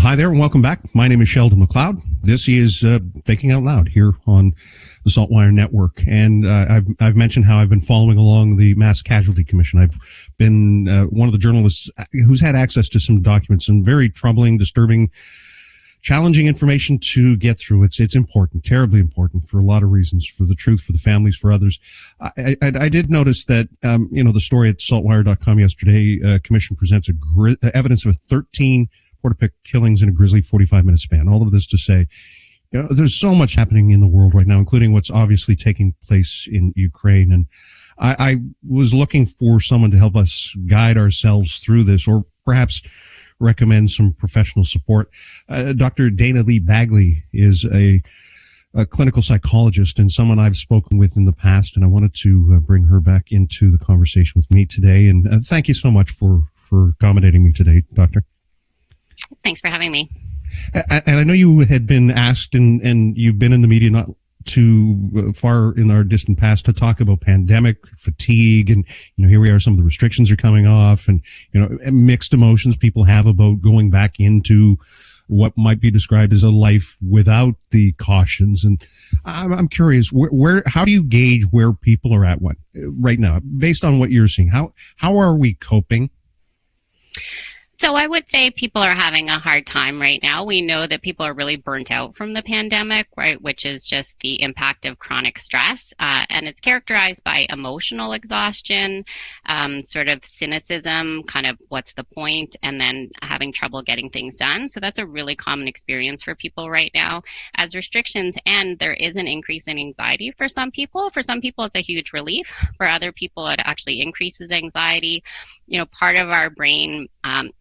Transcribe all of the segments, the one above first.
Hi there and welcome back. My name is Sheldon MacLeod. This is Thinking Out Loud here on the SaltWire network. And I've mentioned how I've been following along the Mass Casualty Commission. I've been one of the journalists who's had access to some documents and very troubling, disturbing, challenging information to get through. It's important, terribly important for a lot of reasons, for the truth, for the families, for others. I did notice that, the story at saltwire.com yesterday, Commission presents evidence of 13 Portapique killings in a grisly 45-minute span. All of this to say, there's so much happening in the world right now, including what's obviously taking place in Ukraine. And I was looking for someone to help us guide ourselves through this, or perhaps recommend some professional support. Dr. Dayna Lee-Baggley is a clinical psychologist and someone I've spoken with in the past, and I wanted to bring her back into the conversation with me today. And thank you so much for accommodating me today, Doctor. Thanks for having me. And I know you had been asked, and you've been in the media not too far in our distant past, to talk about pandemic fatigue, and here we are, some of the restrictions are coming off, and mixed emotions people have about going back into what might be described as a life without the cautions. And I'm curious, how do you gauge where people are at right now, based on what you're seeing? How are we coping? So I would say people are having a hard time right now. We know that people are really burnt out from the pandemic, right, which is just the impact of chronic stress. And it's characterized by emotional exhaustion, sort of cynicism, kind of what's the point, and then having trouble getting things done. So that's a really common experience for people right now. As restrictions end, there is an increase in anxiety for some people. For some people, it's a huge relief. For other people, it actually increases anxiety. Part of our brain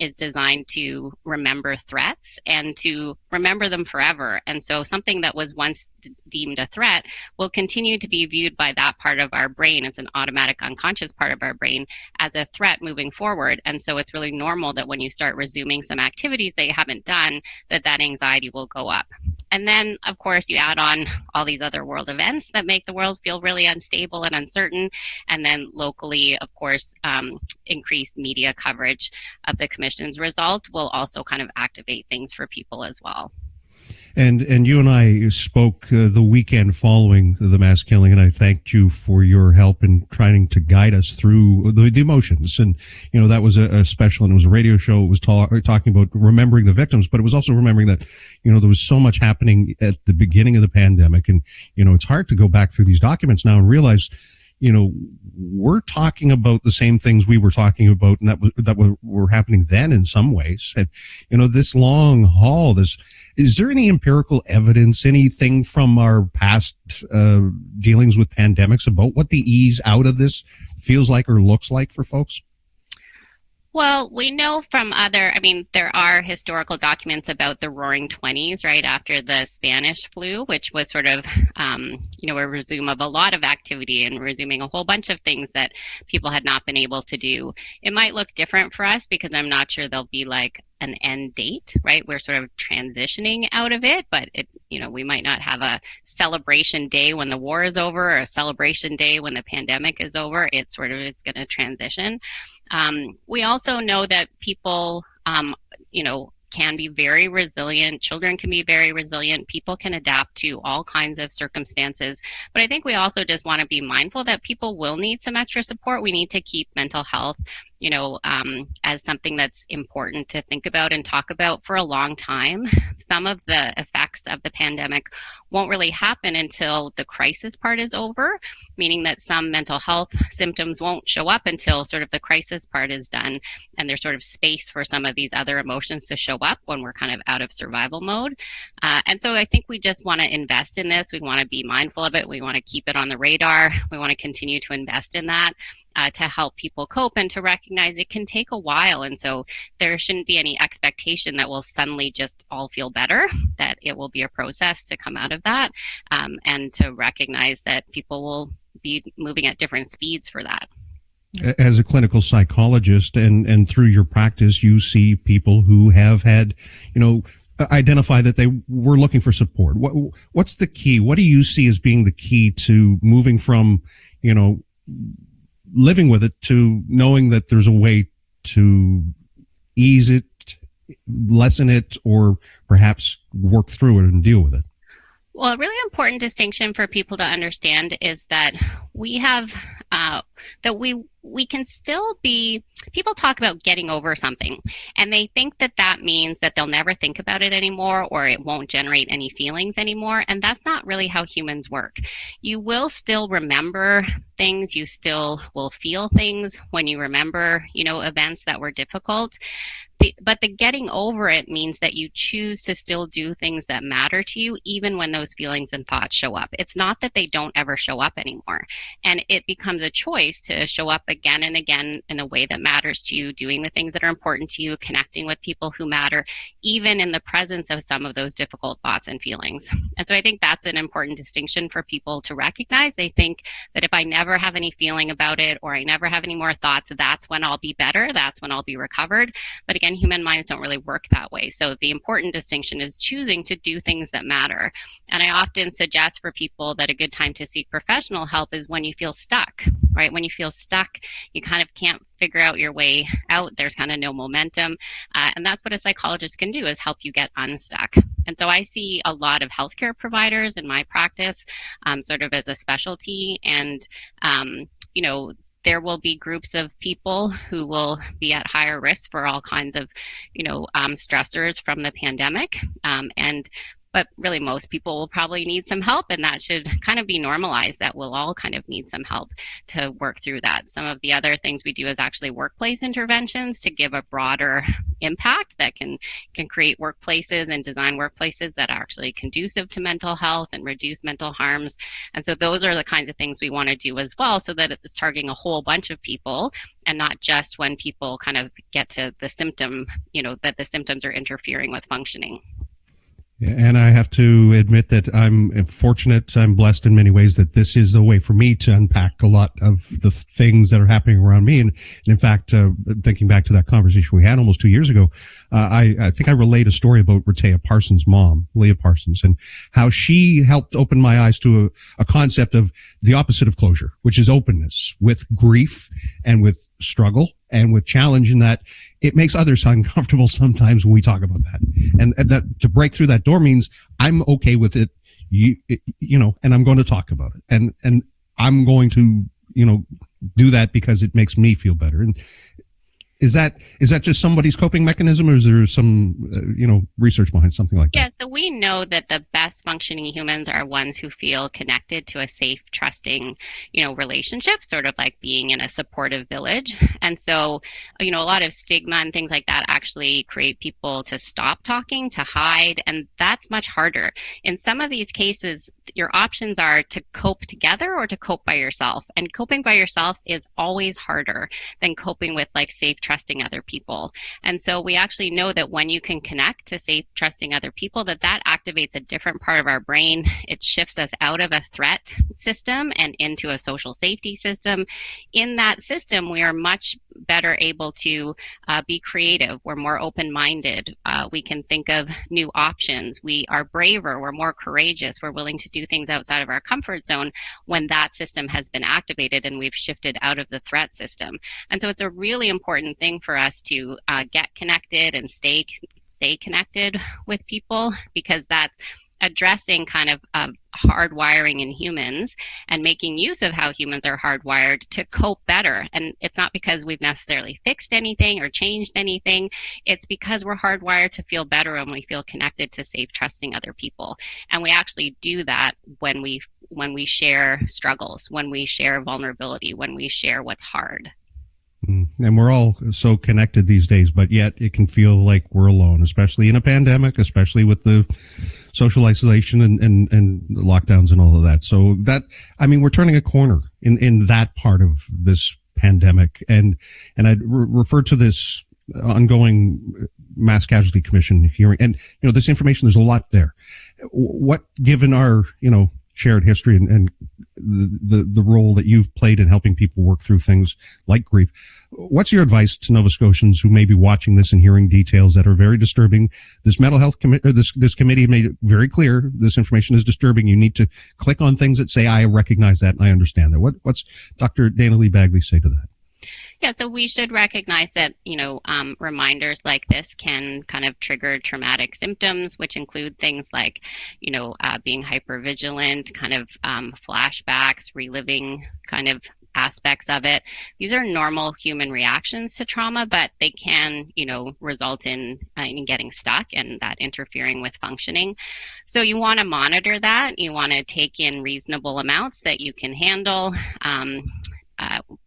is designed to remember threats and to remember them forever. And so something that was once deemed a threat will continue to be viewed by that part of our brain. It's an automatic unconscious part of our brain as a threat moving forward. And so it's really normal that when you start resuming some activities that you haven't done, that anxiety will go up. And then, of course, you add on all these other world events that make the world feel really unstable and uncertain. And then locally, of course, increased media coverage of the Commission's result will also kind of activate things for people as well. And you and I spoke the weekend following the mass killing, and I thanked you for your help in trying to guide us through the emotions. And, that was a special, and it was a radio show. It was talking about remembering the victims, but it was also remembering that, there was so much happening at the beginning of the pandemic. And, it's hard to go back through these documents now and realize, we're talking about the same things we were talking about, and that were happening then in some ways. And, this long haul, is there any empirical evidence, anything from our past dealings with pandemics about what the ease out of this feels like or looks like for folks? Well, we know from there are historical documents about the Roaring 20s, right after the Spanish flu, which was sort of, a resume of a lot of activity and resuming a whole bunch of things that people had not been able to do. It might look different for us because I'm not sure there'll be like an end date, right? We're sort of transitioning out of it, but we might not have a celebration day when the war is over or a celebration day when the pandemic is over. It's going to transition. We also know that people, can be very resilient. Children can be very resilient. People can adapt to all kinds of circumstances. But I think we also just want to be mindful that people will need some extra support. We need to keep mental health, as something that's important to think about and talk about for a long time. Some of the effects of the pandemic won't really happen until the crisis part is over, meaning that some mental health symptoms won't show up until sort of the crisis part is done, and there's sort of space for some of these other emotions to show up when we're kind of out of survival mode. And so I think we just want to invest in this. We want to be mindful of it. We want to keep it on the radar. We want to continue to invest in that. To help people cope and to recognize it can take a while. And so there shouldn't be any expectation that we'll suddenly just all feel better, that it will be a process to come out of that, and to recognize that people will be moving at different speeds for that. As a clinical psychologist and through your practice, you see people who have had, identify that they were looking for support. What's the key? What do you see as being the key to moving from, living with it to knowing that there's a way to ease it lessen it or perhaps work through it and deal with it? Well, a really important distinction for people to understand is that we have we can still be. People talk about getting over something, and they think that that means that they'll never think about it anymore, or it won't generate any feelings anymore. And that's not really how humans work. You will still remember things. You still will feel things when you remember, events that were difficult. But the getting over it means that you choose to still do things that matter to you, even when those feelings and thoughts show up. It's not that they don't ever show up anymore. And it becomes a choice to show up again and again in a way that matters to you, doing the things that are important to you, connecting with people who matter, even in the presence of some of those difficult thoughts and feelings. And so I think that's an important distinction for people to recognize. They think that if I never have any feeling about it, or I never have any more thoughts, that's when I'll be better. That's when I'll be recovered. But again, human minds don't really work that way. So the important distinction is choosing to do things that matter. And I often suggest for people that a good time to seek professional help is when you feel stuck, right? When you feel stuck, you kind of can't figure out your way out. There's kind of no momentum. And that's what a psychologist can do, is help you get unstuck. And so I see a lot of healthcare providers in my practice, sort of as a specialty. And, there will be groups of people who will be at higher risk for all kinds of, stressors from the pandemic. But really most people will probably need some help, and that should kind of be normalized, that we'll all kind of need some help to work through that. Some of the other things we do is actually workplace interventions to give a broader impact that can create workplaces and design workplaces that are actually conducive to mental health and reduce mental harms. And so those are the kinds of things we want to do as well, so that it's targeting a whole bunch of people and not just when people kind of get to the symptom, that the symptoms are interfering with functioning. And I have to admit that I'm fortunate, I'm blessed in many ways that this is a way for me to unpack a lot of the things that are happening around me. And in fact, thinking back to that conversation we had almost 2 years ago, I think I relayed a story about Rehtaeh Parsons' mom, Leah Parsons, and how she helped open my eyes to a concept of the opposite of closure, which is openness with grief and with struggle and with challenge, in that it makes others uncomfortable sometimes when we talk about that. And that to break through that door means I'm okay with it, and I'm going to talk about it. And I'm going to, do that because it makes me feel better. And is that just somebody's coping mechanism, or is there some, research behind something like that? Yeah, so we know that the best functioning humans are ones who feel connected to a safe, trusting, relationship, sort of like being in a supportive village. And so, a lot of stigma and things like that actually create people to stop talking, to hide, and that's much harder. In some of these cases, your options are to cope together or to cope by yourself. And coping by yourself is always harder than coping with safe, trusting other people. And so we actually know that when you can connect to safe, trusting other people, that activates a different part of our brain. It shifts us out of a threat system and into a social safety system. In that system, we are much better able to be creative. We're more open-minded. We can think of new options. We are braver. We're more courageous. We're willing to do things outside of our comfort zone when that system has been activated and we've shifted out of the threat system. And so it's a really important thing for us to get connected and stay connected with people, because that's addressing kind of hardwiring in humans and making use of how humans are hardwired to cope better. And it's not because we've necessarily fixed anything or changed anything. It's because we're hardwired to feel better when we feel connected to safe, trusting other people. And we actually do that when we share struggles, when we share vulnerability, when we share what's hard. And we're all so connected these days, but yet it can feel like we're alone, especially in a pandemic, especially with the social isolation and lockdowns and all of that. So we're turning a corner in that part of this pandemic. And I'd refer to this ongoing Mass Casualty Commission hearing. And, this information, there's a lot there. What, given our, shared history and the role that you've played in helping people work through things like grief, what's your advice to Nova Scotians who may be watching this and hearing details that are very disturbing? This mental health this committee made it very clear this information is disturbing. You need to click on things that say, I recognize that and I understand that. What's Dr. Dayna Lee-Baggley say to that? Yeah, so we should recognize that, reminders like this can kind of trigger traumatic symptoms, which include things like, being hypervigilant, kind of flashbacks, reliving kind of aspects of it. These are normal human reactions to trauma, but they can, result in getting stuck and that interfering with functioning. So you want to monitor that. You want to take in reasonable amounts that you can handle.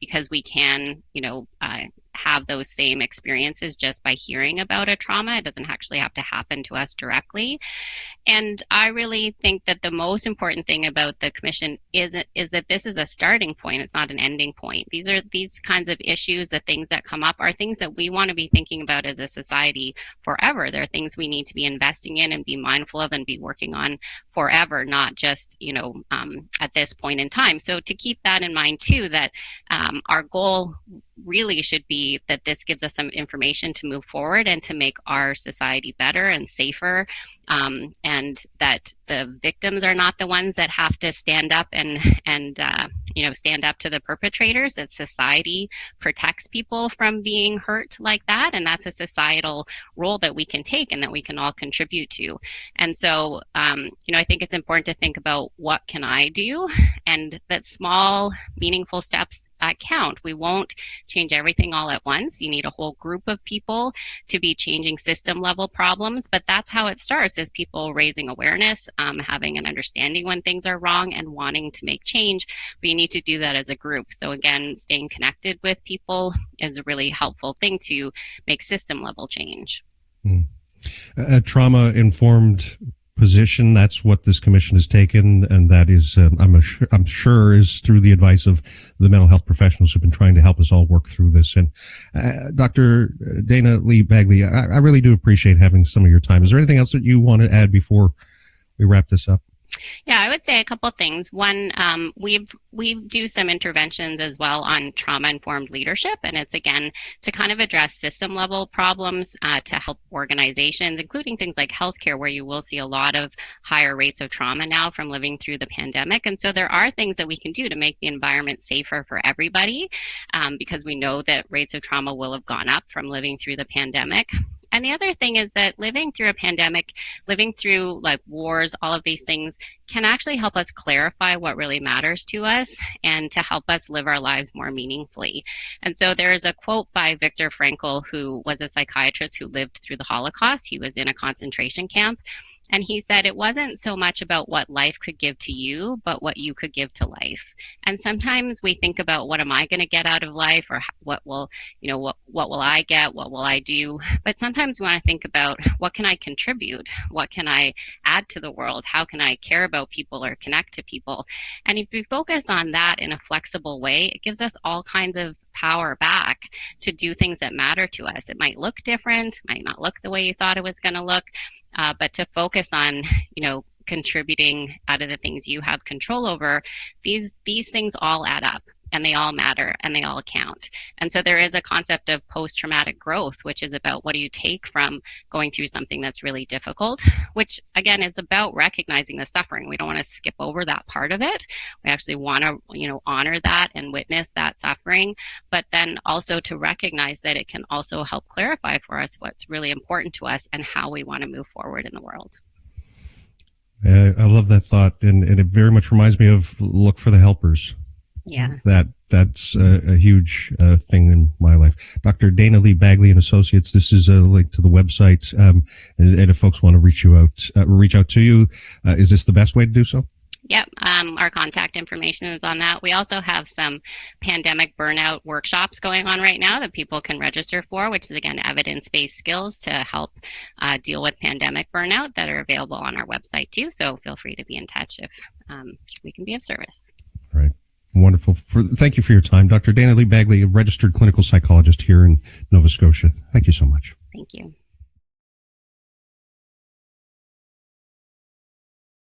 Because we can, have those same experiences just by hearing about a trauma. It doesn't actually have to happen to us directly. And I really think that the most important thing about the commission is that this is a starting point. It's not an ending point. These kinds of issues, the things that come up, are things that we want to be thinking about as a society forever. They're things we need to be investing in and be mindful of and be working on forever, not just, at this point in time. So to keep that in mind too, that our goal really should be that this gives us some information to move forward and to make our society better and safer, and that the victims are not the ones that have to stand up and stand up to the perpetrators. That society protects people from being hurt like that, and that's a societal role that we can take and that we can all contribute to. And so I think it's important to think about what can I do, and that small meaningful steps count. We won't change everything all at once. You need a whole group of people to be changing system level problems, but that's how it starts, is people raising awareness, having an understanding when things are wrong and wanting to make change. But you need to do that as a group. So again, staying connected with people is a really helpful thing to make system level change. A trauma-informed position, that's what this commission has taken, and that is, I'm sure, is through the advice of the mental health professionals who've been trying to help us all work through this. And Dr. Dayna Lee-Baggley, I really do appreciate having some of your time. Is there anything else that you want to add before we wrap this up? Yeah, I would say a couple of things. One, we do some interventions as well on trauma-informed leadership, and it's, again, to kind of address system-level problems to help organizations, including things like healthcare, where you will see a lot of higher rates of trauma now from living through the pandemic. And so there are things that we can do to make the environment safer for everybody, because we know that rates of trauma will have gone up from living through the pandemic. And the other thing is that living through a pandemic, living through like wars, all of these things can actually help us clarify what really matters to us and to help us live our lives more meaningfully. And so there is a quote by Viktor Frankl, who was a psychiatrist who lived through the Holocaust. He was in a concentration camp. And he said it wasn't so much about what life could give to you, but what you could give to life. And sometimes we think about, what am I going to get out of life, or what will I get? What will I do? But sometimes we want to think about, what can I contribute? What can I add to the world? How can I care about people or connect to people? And if we focus on that in a flexible way, it gives us all kinds of power back to do things that matter to us. It might look different, might not look the way you thought it was going to look, but to focus on, contributing out of the things you have control over, these things all add up. And they all matter and they all count. And so there is a concept of post-traumatic growth, which is about, what do you take from going through something that's really difficult, which again is about recognizing the suffering. We don't want to skip over that part of it. We actually want to, honor that and witness that suffering, but then also to recognize that it can also help clarify for us what's really important to us and how we want to move forward in the world. I love that thought. And it very much reminds me of look for the helpers. Yeah, that's a huge thing in my life. Dr. Dayna Lee-Baggley and Associates. This is a link to the website, and if folks want to reach out to you, is this the best way to do so? Yep. Our contact information is on that. We also have some pandemic burnout workshops going on right now that people can register for, which is, again, evidence-based skills to help deal with pandemic burnout, that are available on our website too. So feel free to be in touch if we can be of service. Right. Wonderful. Thank you for your time. Dr. Dayna Lee-Baggley, a registered clinical psychologist here in Nova Scotia. Thank you so much. Thank you.